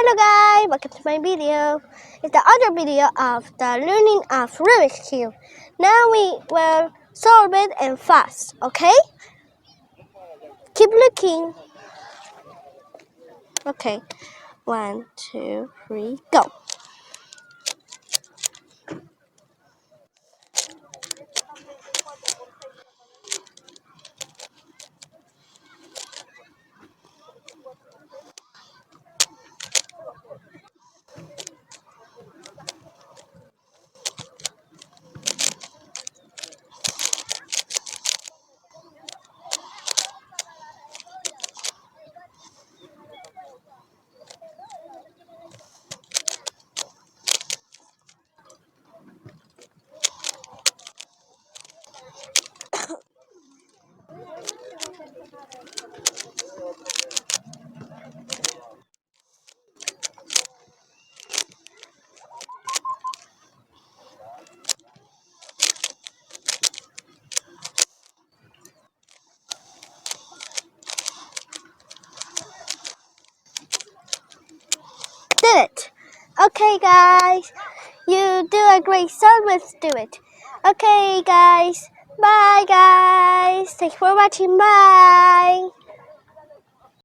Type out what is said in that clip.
Hello guys, welcome to my video. It's the other video of the learning of Rubik's Cube. Now we will solve it and fast, okay? Keep looking. Okay, 1, 2, 3, go. Did it. Okay guys, you do a great job. Let's do it. Okay guys, bye guys. Thanks for watching. Bye.